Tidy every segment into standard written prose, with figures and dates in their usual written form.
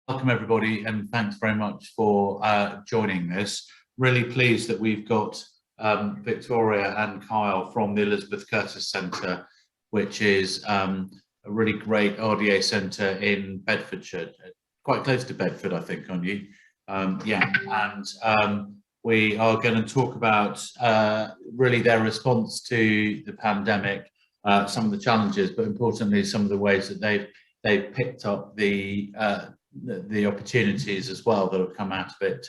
Welcome everybody, and thanks very much for joining this. Really pleased that we've got Victoria and Kyle from the Elisabeth Curtis Centre, which is a really great RDA centre in Bedfordshire, quite close to Bedford, I think, aren't you? We are going to talk about really their response to the pandemic, some of the challenges, but importantly, some of the ways that they've picked up the opportunities as well that have come out of it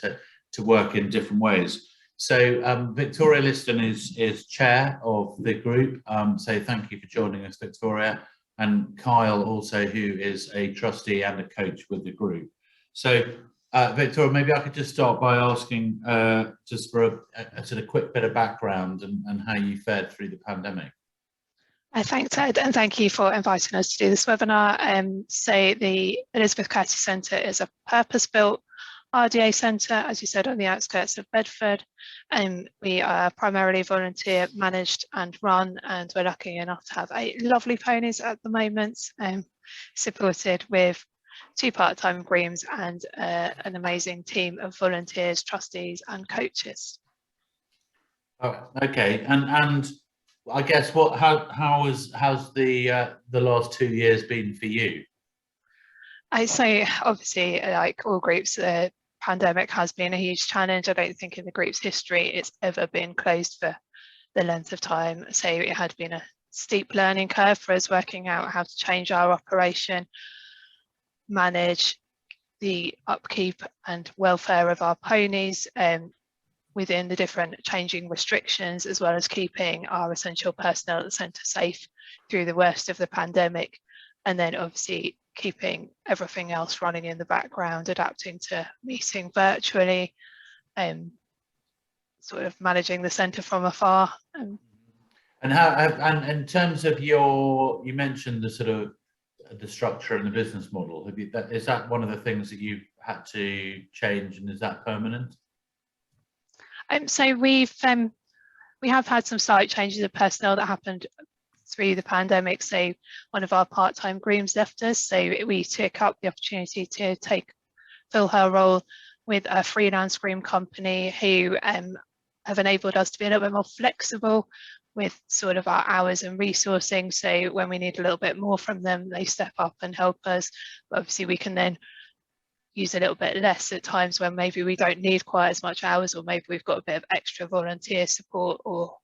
to work in different ways. So Victoria Liston is chair of the group, so thank you for joining us, Victoria, and Kyle also, who is a trustee and a coach with the group. So Victoria, maybe I could just start by asking just for a sort of quick bit of background and how you fared through the pandemic. Thanks, Ed, and thank you for inviting us to do this webinar. So the Elisabeth Curtis Centre is a purpose-built RDA centre, as you said, on the outskirts of Bedford. We are primarily volunteer managed and run, and we're lucky enough to have 8 lovely ponies at the moment, supported with 2 part-time grooms and an amazing team of volunteers, trustees and coaches. Oh, okay, and I guess how's the last 2 years been for you? I'd say obviously, like all groups, the pandemic has been a huge challenge. I don't think in the group's history it's ever been closed for the length of time. So it had been a steep learning curve for us, working out how to change our operation, manage the upkeep and welfare of our ponies, within the different changing restrictions, as well as keeping our essential personnel at the centre safe through the worst of the pandemic, and then obviously keeping everything else running in the background, adapting to meeting virtually, sort of managing the centre from afar. And how, and in terms of you mentioned the sort of the structure and the business model. Is that one of the things that you've had to change, and is that permanent? So we have had some slight changes of personnel that happened through the pandemic. So one of our part-time grooms left us, so we took up the opportunity to fill her role with a freelance groom company who have enabled us to be a little bit more flexible with sort of our hours and resourcing. So when we need a little bit more from them, they step up and help us. But obviously we can then use a little bit less at times when maybe we don't need quite as much hours, or maybe we've got a bit of extra volunteer support, or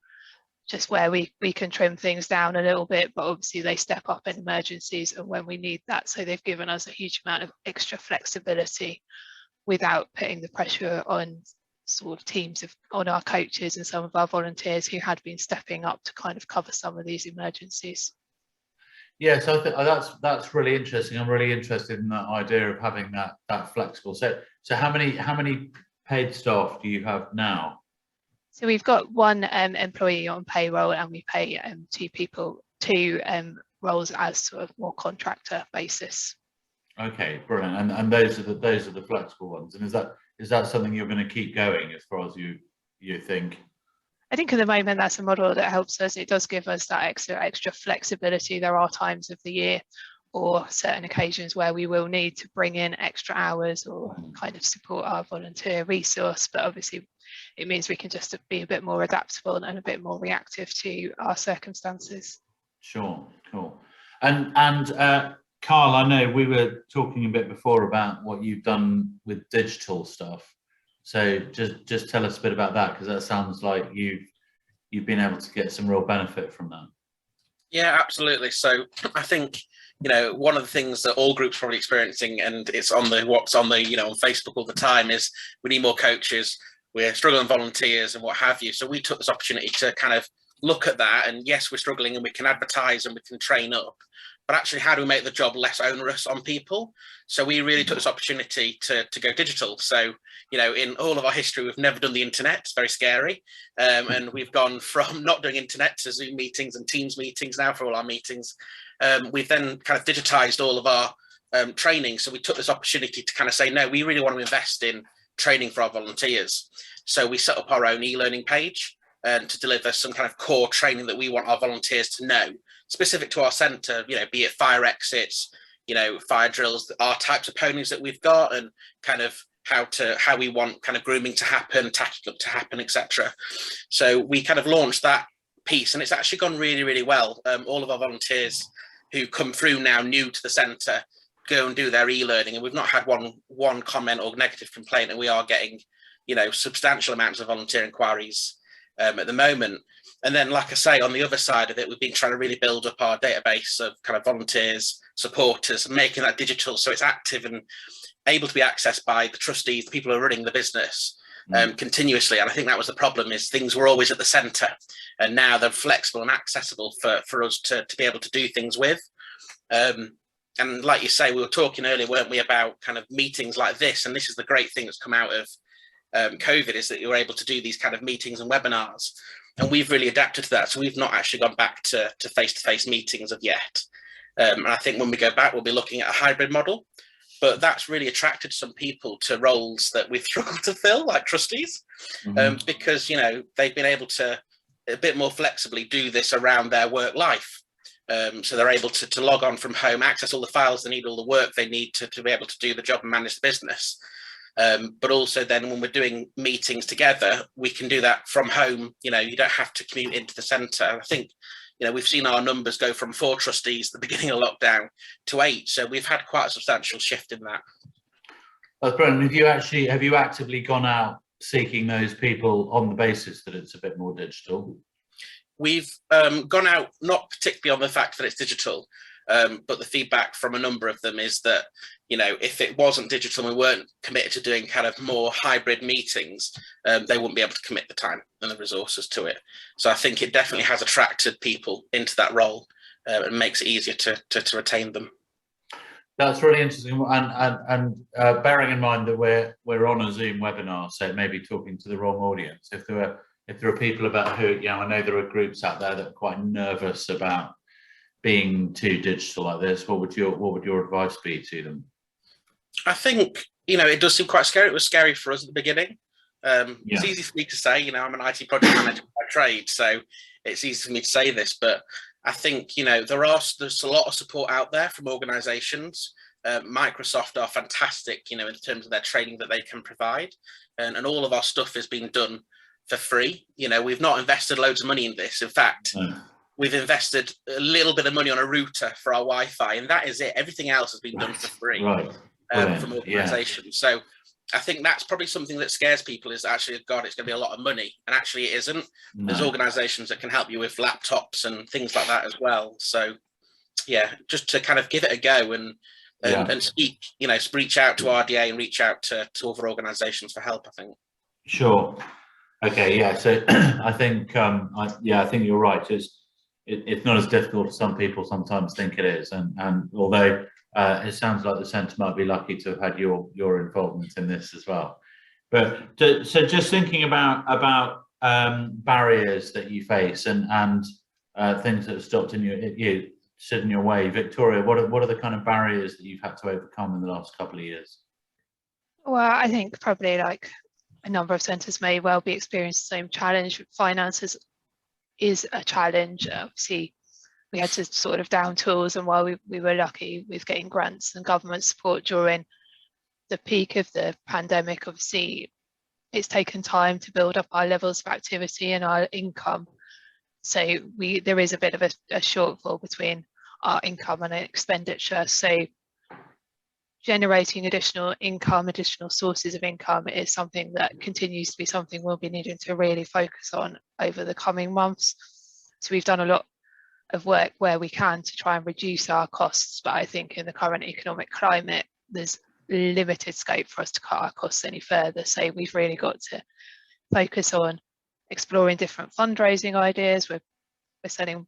just where we can trim things down a little bit. But obviously they step up in emergencies and when we need that. So they've given us a huge amount of extra flexibility without putting the pressure on sort of teams on our coaches and some of our volunteers who had been stepping up to kind of cover some of these emergencies. Yeah, so I think that's really interesting. I'm really interested in that idea of having that flexible. So how many paid staff do you have now? So we've got 1 employee on payroll, and we pay 2 roles as sort of more contractor basis. Okay, brilliant. And those are the flexible ones. And is that something you're going to keep going as far as you think? I think at the moment that's a model that helps us. It does give us that extra flexibility. There are times of the year or certain occasions where we will need to bring in extra hours or kind of support our volunteer resource, but obviously it means we can just be a bit more adaptable and a bit more reactive to our circumstances. Sure, cool. And Carl, I know we were talking a bit before about what you've done with digital stuff. So just tell us a bit about that, because that sounds like you've been able to get some real benefit from that. Yeah, absolutely. So I think, one of the things that all groups are probably experiencing, and it's on what's on the on Facebook all the time, is we need more coaches, we're struggling volunteers and what have you. So we took this opportunity to kind of look at that, and yes, we're struggling and we can advertise and we can train up, but actually how do we make the job less onerous on people? So we really took this opportunity to go digital. So, in all of our history, we've never done the internet. It's very scary. And we've gone from not doing internet to Zoom meetings and Teams meetings now for all our meetings. We've then kind of digitized all of our training. So we took this opportunity to kind of say, no, we really want to invest in training for our volunteers. So we set up our own e-learning page to deliver some kind of core training that we want our volunteers to know, specific to our centre, be it fire exits, you know, fire drills, our types of ponies that we've got, and kind of how we want kind of grooming to happen, tactical to happen, etc. So we kind of launched that piece, and it's actually gone really, really well. All of our volunteers who come through now new to the centre go and do their e-learning, and we've not had one comment or negative complaint, and we are getting, you know, substantial amounts of volunteer inquiries at the moment. And then, like I say, on the other side of it, we've been trying to really build up our database of kind of volunteers, supporters, and making that digital so it's active and able to be accessed by the trustees, the people who are running the business continuously. And I think that was the problem, is things were always at the centre, and now they're flexible and accessible for us to be able to do things with. And like you say, we were talking earlier, weren't we, about kind of meetings like this, and this is the great thing that's come out of COVID, is that you're able to do these kind of meetings and webinars, and we've really adapted to that. So we've not actually gone back to face-to-face meetings of yet. And I think when we go back, we'll be looking at a hybrid model, but that's really attracted some people to roles that we've struggled to fill, like trustees, because, you know, they've been able to a bit more flexibly do this around their work life. So they're able to log on from home, access all the files they need, all the work they need to be able to do the job and manage the business. But also then when we're doing meetings together, we can do that from home. You know, you don't have to commute into the centre. I think, you know, we've seen our numbers go from 4 trustees at the beginning of lockdown to 8. So we've had quite a substantial shift in that. That's brilliant. Have you actively gone out seeking those people on the basis that it's a bit more digital? We've gone out, not particularly on the fact that it's digital, but the feedback from a number of them is that, you know, if it wasn't digital and we weren't committed to doing kind of more hybrid meetings, they wouldn't be able to commit the time and the resources to it. So I think it definitely has attracted people into that role and makes it easier to retain them. That's really interesting, and bearing in mind that we're on a Zoom webinar, so maybe talking to the wrong audience. If there are people about who, you know, I know there are groups out there that are quite nervous about being too digital like this, what would your advice be to them? I think, you know, it does seem quite scary. It was scary for us at the beginning. It's easy for me to say, you know, I'm an IT project manager by trade, so it's easy for me to say this, but I think, you know, there's a lot of support out there from organisations. Microsoft are fantastic, you know, in terms of their training that they can provide, and all of our stuff is being done for free. You know, we've not invested loads of money in this. In fact, we've invested a little bit of money on a router for our Wi-Fi, and that is it. Everything else has been done for free from organisations. So I think that's probably something that scares people, is actually, God, it's going to be a lot of money. And actually it isn't. There's organisations that can help you with laptops and things like that as well. So yeah, just to kind of give it a go and speak, you know, reach out to RDA and reach out to other organisations for help, I think. Sure. Okay, yeah. So I think I think you're right. It's not as difficult as some people sometimes think it is, and although it sounds like the centre might be lucky to have had your involvement in this as well. But so just thinking about barriers that you face and things that have stopped you stood in your way, Victoria, what are the kind of barriers that you've had to overcome in the last couple of years? Well, I think probably like a number of centres may well be experiencing the same challenge. Finances is a challenge. Obviously, we had to sort of down tools, and while we were lucky with getting grants and government support during the peak of the pandemic, obviously it's taken time to build up our levels of activity and our income. So there is a bit of a shortfall between our income and expenditure. So generating additional income, additional sources of income is something that continues to be something we'll be needing to really focus on over the coming months. So we've done a lot of work where we can to try and reduce our costs, but I think in the current economic climate, there's limited scope for us to cut our costs any further. So we've really got to focus on exploring different fundraising ideas. We're selling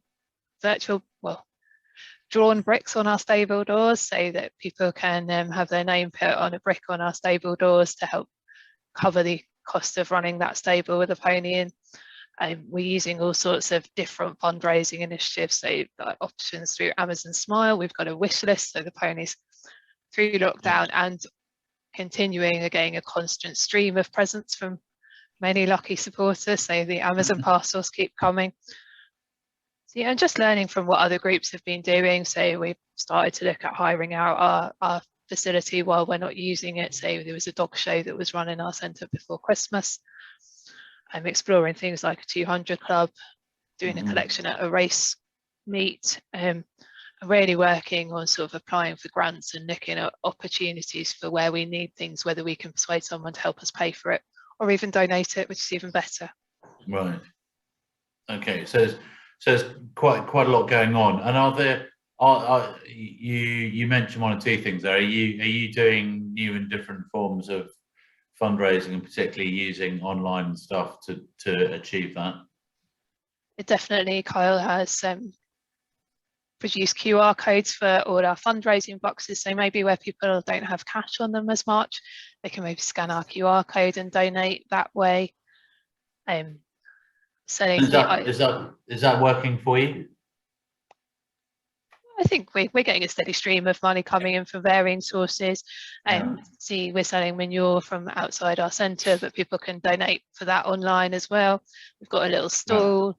drawn bricks on our stable doors so that people can have their name put on a brick on our stable doors to help cover the cost of running that stable with a pony in. We're using all sorts of different fundraising initiatives, so like options through Amazon Smile. We've got a wish list, so the ponies through lockdown and continuing again a constant stream of presents from many lucky supporters, so the Amazon parcels keep coming. So, yeah, and just learning from what other groups have been doing. So we've started to look at hiring out our facility while we're not using it. So there was a dog show that was run in our centre before Christmas. I'm exploring things like a 200 club, doing a collection at a race meet, really working on sort of applying for grants and looking at opportunities for where we need things, whether we can persuade someone to help us pay for it or even donate it, which is even better. Right. Okay. So there's quite a lot going on. And you mentioned one or two things there. Are you doing new and different forms of fundraising, and particularly using online stuff to achieve that? Definitely, Kyle has produced QR codes for all our fundraising boxes. So maybe where people don't have cash on them as much, they can maybe scan our QR code and donate that way. Selling is that working for you? I think we're getting a steady stream of money coming in from varying sources. See, we're selling manure from outside our centre, but people can donate for that online as well. We've got a little stall.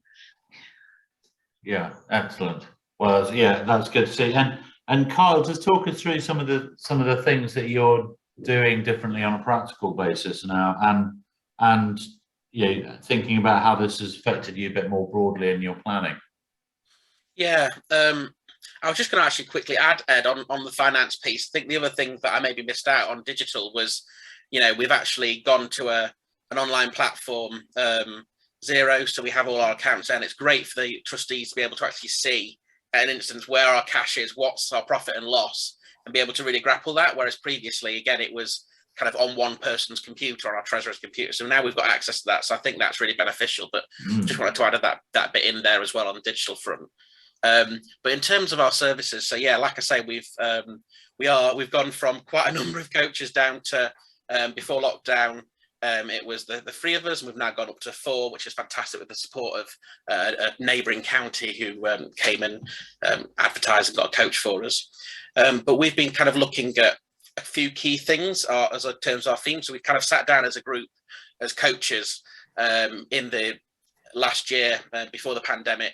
Yeah, excellent. Well, yeah, that's good to see. And Kyle, just talk us through some of the things that you're doing differently on a practical basis now, and thinking about how this has affected you a bit more broadly in your planning. Yeah, I was just going to actually quickly add, Ed, on the finance piece. I think the other thing that I maybe missed out on digital was, we've actually gone to an online platform, Xero, so we have all our accounts there, and it's great for the trustees to be able to actually see at an instance where our cash is, what's our profit and loss, and be able to really grapple that, whereas previously, again, it was kind of on one person's computer, on our treasurer's computer. So now we've got access to that. So I think that's really beneficial, but just wanted to add that bit in there as well on the digital front. But in terms of our services, so yeah, like I say, we've gone from quite a number of coaches down to before lockdown, it was the three of us, and we've now gone up to 4, which is fantastic, with the support of a neighbouring county who came and advertised and got a coach for us. But we've been kind of looking at a few key things as in terms of our theme. So we kind of sat down as a group, as coaches, in the last year before the pandemic.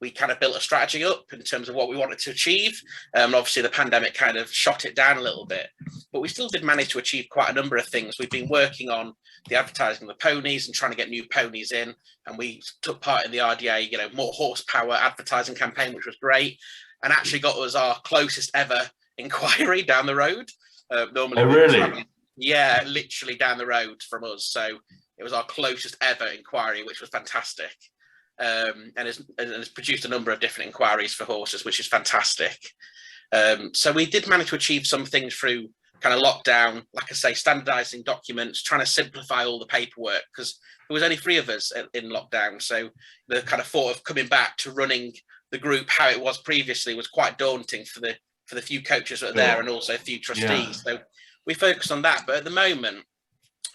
We kind of built a strategy up in terms of what we wanted to achieve. Obviously, the pandemic kind of shot it down a little bit, but we still did manage to achieve quite a number of things. We've been working on the advertising of the ponies and trying to get new ponies in, and we took part in the RDA, more horsepower advertising campaign, which was great, and actually got us our closest ever inquiry down the road. Normally, really? Yeah, literally down the road from us. So it was our closest ever inquiry, which was fantastic. And has produced a number of different inquiries for horses, which is fantastic. So we did manage to achieve some things through kind of lockdown, like I say, standardizing documents, trying to simplify all the paperwork, because there was only 3 of us in lockdown. So the kind of thought of coming back to running the group how it was previously was quite daunting for the few coaches that are there, and also a few trustees. So we focused on that. But at the moment,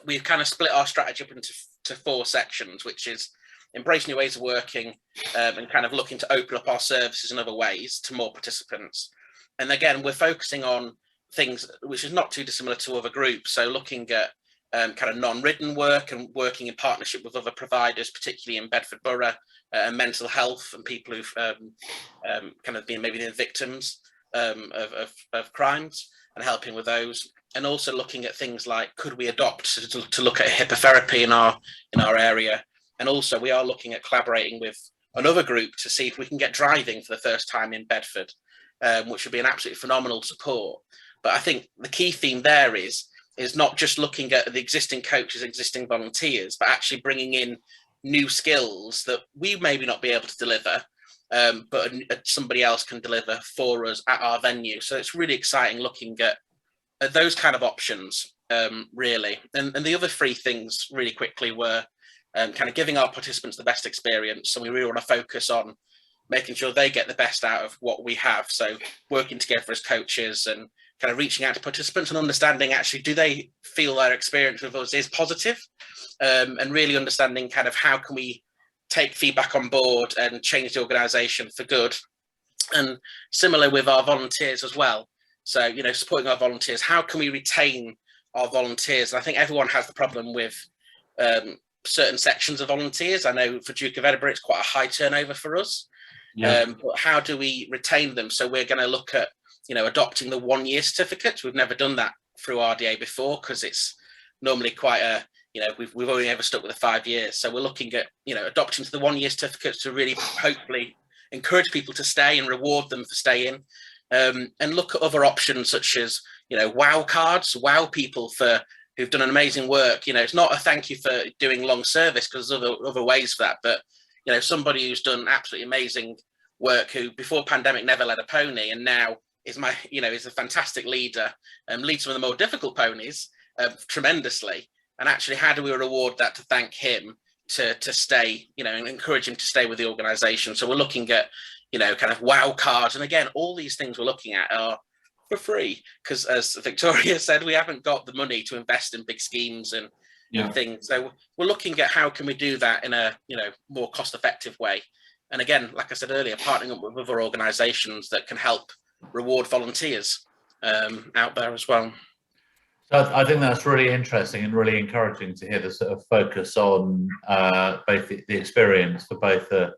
we've kind of split our strategy up into 4 sections, which is embrace new ways of working, and kind of looking to open up our services in other ways to more participants. And again, we're focusing on things which is not too dissimilar to other groups. So looking at kind of non-ridden work and working in partnership with other providers, particularly in Bedford Borough, and mental health, and people who've kind of been maybe the victims of crimes, and helping with those. And also looking at things like, could we adopt to look at hippotherapy in our area? And also we are looking at collaborating with another group to see if we can get driving for the first time in Bedford, which would be an absolutely phenomenal support. But I think the key theme there is not just looking at the existing coaches, existing volunteers, but actually bringing in new skills that we maybe not be able to deliver, but somebody else can deliver for us at our venue. So it's really exciting looking at those kind of options, really. And the other 3 things really quickly were kind of giving our participants the best experience. So we really want to focus on making sure they get the best out of what we have. So working together as coaches and kind of reaching out to participants and understanding, actually, do they feel their experience with us is positive? And really understanding kind of how can we take feedback on board and change the organisation for good. And similar with our volunteers as well. So, supporting our volunteers, how can we retain our volunteers? I think everyone has the problem with certain sections of volunteers. I know for Duke of Edinburgh, it's quite a high turnover for us. But how do we retain them? So we're going to look at, adopting the 1-year certificates. We've never done that through RDA before because it's normally quite we've only ever stuck with the 5 years. So we're looking at, adopting to the 1-year certificates to really hopefully encourage people to stay and reward them for staying. And look at other options such as, wow cards, wow people who've done an amazing work. It's not a thank you for doing long service because there's other ways for that. But, somebody who's done absolutely amazing work who before pandemic never led a pony and now is is a fantastic leader, leads some of the more difficult ponies tremendously. And actually, how do we reward that to thank him to stay, and encourage him to stay with the organisation? So we're looking at, kind of wow cards. And again, all these things we're looking at are for free because, as Victoria said, we haven't got the money to invest in big schemes and things. So we're looking at how can we do that in a, more cost-effective way. And again, like I said earlier, partnering up with other organisations that can help reward volunteers out there as well. So I think that's really interesting and really encouraging to hear the sort of focus on both the experience for both the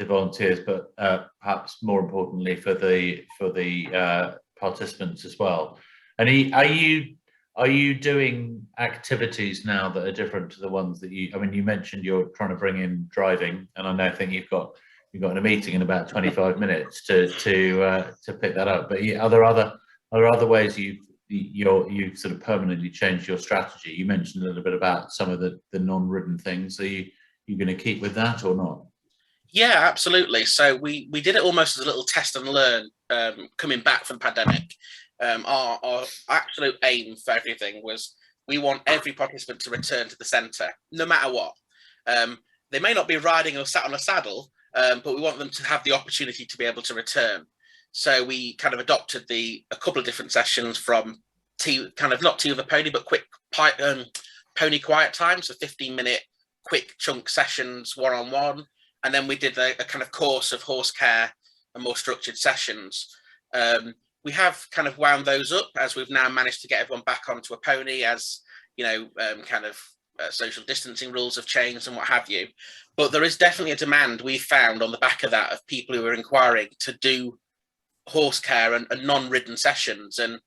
volunteers, but perhaps more importantly for the participants as well. And are you doing activities now that are different to the ones that you mentioned you're trying to bring in driving, and I think you've got a meeting in about 25 minutes to pick that up. But are there other ways you've sort of permanently changed your strategy? You mentioned a little bit about some of the non-ridden things. Are you going to keep with that or not? Yeah, absolutely. So we did it almost as a little test and learn coming back from the pandemic. Our absolute aim for everything was we want every participant to return to the centre, no matter what. They may not be riding or sat on a saddle, but we want them to have the opportunity to be able to return. So we kind of adopted a couple of different sessions from not tea with a pony, but quick pony quiet time. So 15-minute quick chunk sessions, one-on-one. And then we did a kind of course of horse care and more structured sessions. We have kind of wound those up as we've now managed to get everyone back onto a pony as, social distancing rules have changed and what have you. But there is definitely a demand we've found on the back of that of people who are inquiring to do horse care and non-ridden sessions. And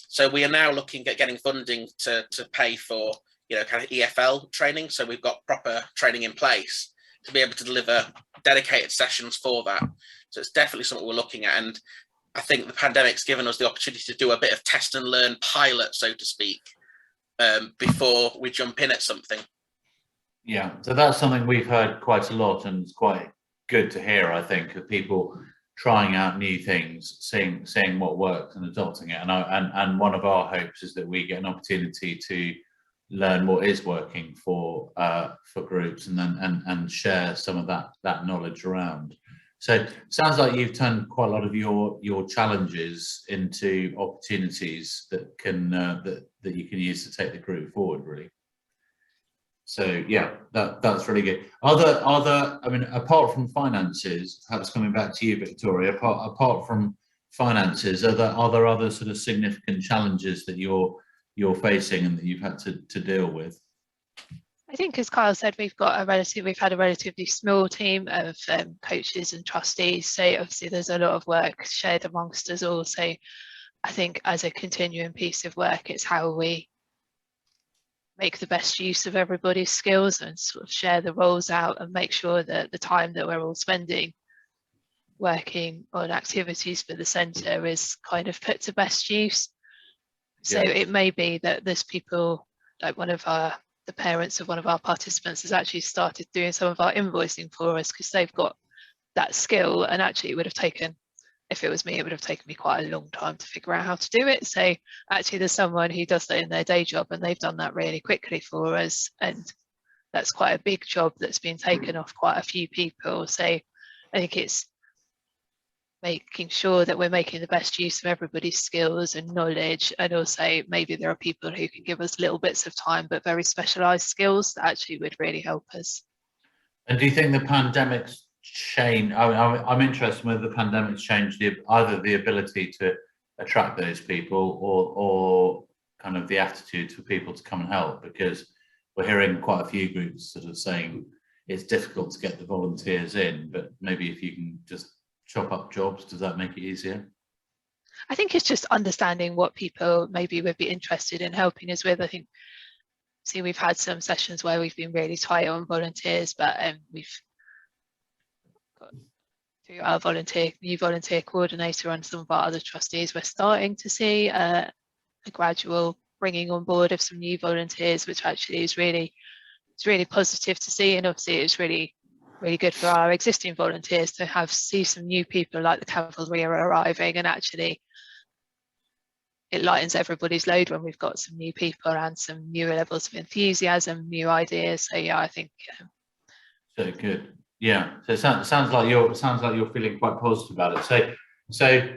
so we are now looking at getting funding to pay for, kind of EFL training. So we've got proper training in place to be able to deliver dedicated sessions for that. So it's definitely something we're looking at. And I think the pandemic's given us the opportunity to do a bit of test and learn pilot, so to speak, before we jump in at something. Yeah, so that's something we've heard quite a lot, and it's quite good to hear, I think, of people trying out new things, seeing what works and adopting it. And one of our hopes is that we get an opportunity to learn what is working for groups and share some of that knowledge around. So it sounds like you've turned quite a lot of your challenges into opportunities that you can use to take the group forward, really. So yeah, that's really good. Apart from finances, perhaps coming back to you, Victoria, apart from finances, are there other sort of significant challenges that you're facing and that you've had to deal with? I think, as Kyle said, we've had a relatively small team of coaches and trustees. So obviously there's a lot of work shared amongst us all. So I think as a continuing piece of work, it's how we make the best use of everybody's skills and sort of share the roles out and make sure that the time that we're all spending working on activities for the centre is kind of put to best use. So it may be that there's people, like the parents of one of our participants has actually started doing some of our invoicing for us because they've got that skill, and actually it would have taken, if it was me, it would have taken me quite a long time to figure out how to do it. So actually there's someone who does that in their day job and they've done that really quickly for us, and that's quite a big job that's been taken off quite a few people. So I think it's making sure that we're making the best use of everybody's skills and knowledge, and also maybe there are people who can give us little bits of time but very specialised skills that actually would really help us. And do you think the pandemic's changed? I'm interested whether the pandemic's changed either the ability to attract those people or kind of the attitude for people to come and help, because we're hearing quite a few groups sort of saying it's difficult to get the volunteers in, but maybe if you can just chop up jobs, does that make it easier? I think it's just understanding what people maybe would be interested in helping us with. I think, see, we've had some sessions where we've been really tight on volunteers, but we've got through our new volunteer coordinator and some of our other trustees, we're starting to see a gradual bringing on board of some new volunteers, which actually is really positive to see. And obviously it's really good for our existing volunteers to see some new people like the cavalry are arriving, and actually it lightens everybody's load when we've got some new people and some newer levels of enthusiasm, new ideas. So yeah, I think so good. Yeah, so it sounds like you're feeling quite positive about it. So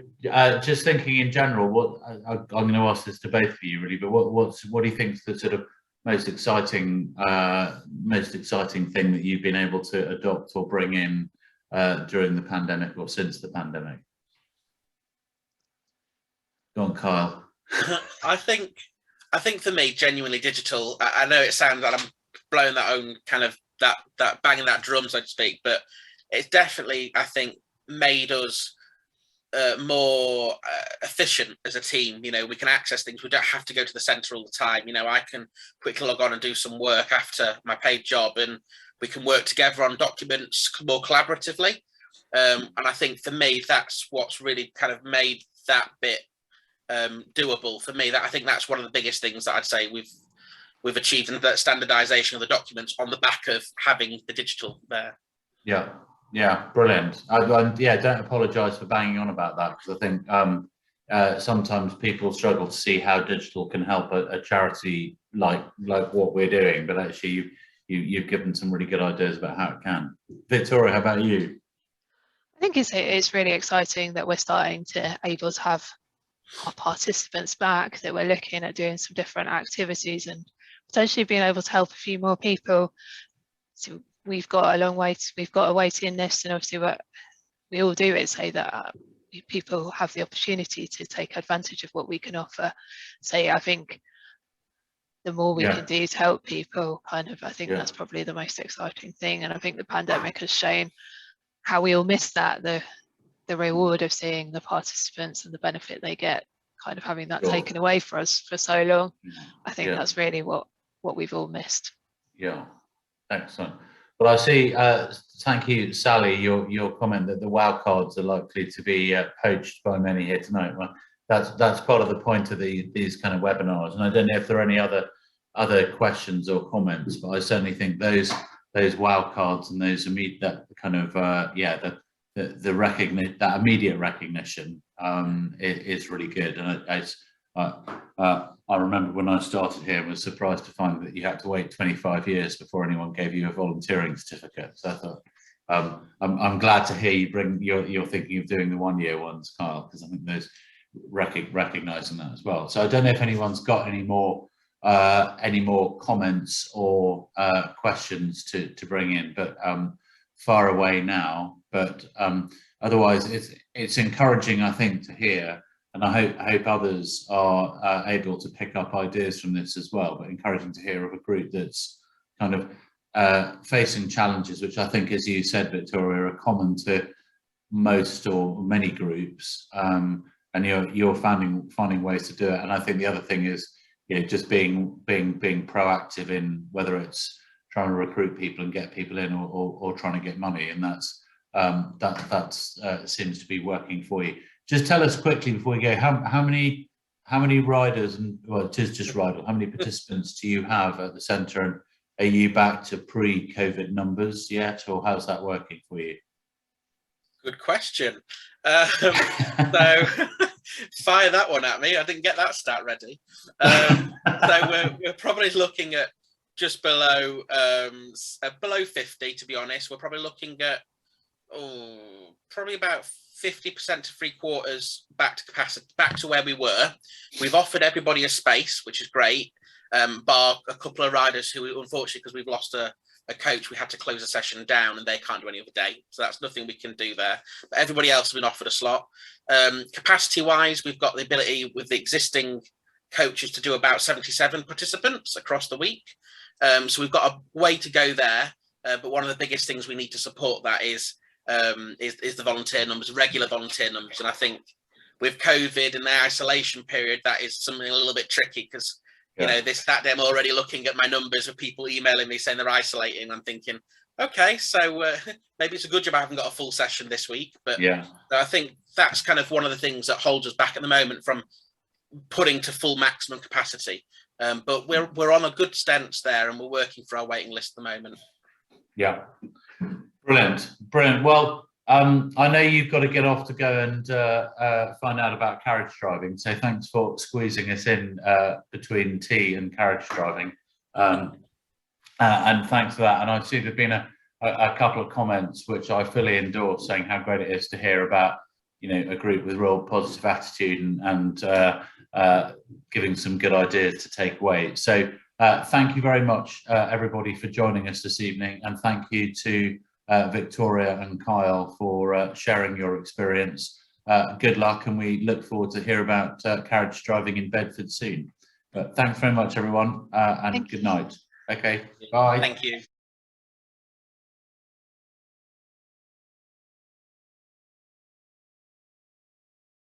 just thinking in general, what I'm going to ask this to both of you really, but what do you think is the sort of most exciting thing that you've been able to adopt or bring in during the pandemic or since the pandemic? Go on, Kyle. I think for me, genuinely digital. I know it sounds like I'm blowing that own kind of that banging that drum, so to speak, but it's definitely, I think, made us more efficient as a team. You know, we can access things. We don't have to go to the centre all the time. You know, I can quickly log on and do some work after my paid job, and we can work together on documents more collaboratively. And I think for me, that's what's really kind of made that bit doable for me. That I think that's one of the biggest things that I'd say we've achieved, and that standardization of the documents on the back of having the digital there. Yeah, brilliant. Don't apologise for banging on about that, because I think sometimes people struggle to see how digital can help a charity like what we're doing, but actually you've given some really good ideas about how it can. Victoria, how about you? I think it's really exciting that we're starting to able to have our participants back, that we're looking at doing some different activities and potentially being able to help a few more people. So we've got a waiting list, and obviously we all do it so that people have the opportunity to take advantage of what we can offer. So I think the more we can do to help people, I think that's probably the most exciting thing. And I think the pandemic has shown how we all miss that, the reward of seeing the participants and the benefit they get, kind of having that taken away for us for so long. I think that's really what we've all missed. Yeah, excellent. Well, I see, thank you, Sally, your comment that the WOW cards are likely to be poached by many here tonight. Well, that's part of the point of these kind of webinars. And I don't know if there are any other questions or comments, but I certainly think those WOW cards and those immediate that immediate recognition is really good. And I remember when I started here, I was surprised to find that you had to wait 25 years before anyone gave you a volunteering certificate. So I thought, I'm glad to hear you're thinking of doing the 1-year ones, Kyle, because I think those recognising that as well. So I don't know if anyone's got any more comments or questions to bring in, but far away now. But otherwise, it's encouraging, I think, to hear. And I hope others are able to pick up ideas from this as well, but encouraging to hear of a group that's kind of facing challenges, which I think, as you said, Victoria, are common to most or many groups, and you're finding ways to do it. And I think the other thing is, just being proactive in whether it's trying to recruit people and get people in or trying to get money, and that seems to be working for you. Just tell us quickly before we go, how many riders how many participants do you have at the centre, and are you back to pre-COVID numbers yet, or how's that working for you? Good question. So fire that one at me. I didn't get that stat ready. So we're probably looking at just below 50, to be honest. We're probably looking at probably about 50% to 3/4 back to capacity, back to where we were. We've offered everybody a space, which is great, bar a couple of riders who, unfortunately, because we've lost a coach, we had to close a session down and they can't do any other day. So that's nothing we can do there. But everybody else has been offered a slot. Capacity wise, we've got the ability with the existing coaches to do about 77 participants across the week. So we've got a way to go there. but one of the biggest things we need to support that is the volunteer numbers, regular volunteer numbers. And I think with COVID and the isolation period, that is something a little bit tricky, because you know, that day I'm already looking at my numbers of people emailing me saying they're isolating. I'm thinking, okay, so maybe it's a good job I haven't got a full session this week. But I think that's kind of one of the things that holds us back at the moment from putting to full maximum capacity. But we're on a good stance there, and we're working for our waiting list at the moment. Yeah, brilliant. Well, I know you've got to get off to go and find out about carriage driving. So thanks for squeezing us in between tea and carriage driving. And thanks for that. And I see there've been a couple of comments which I fully endorse, saying how great it is to hear about, you know, a group with real positive attitude and giving some good ideas to take away. So thank you very much, everybody, for joining us this evening, and thank you to Victoria and Kyle for sharing your experience. Good luck, and we look forward to hear about carriage driving in Bedford soon. But thanks very much, everyone, and good night. Okay, bye. Thank you.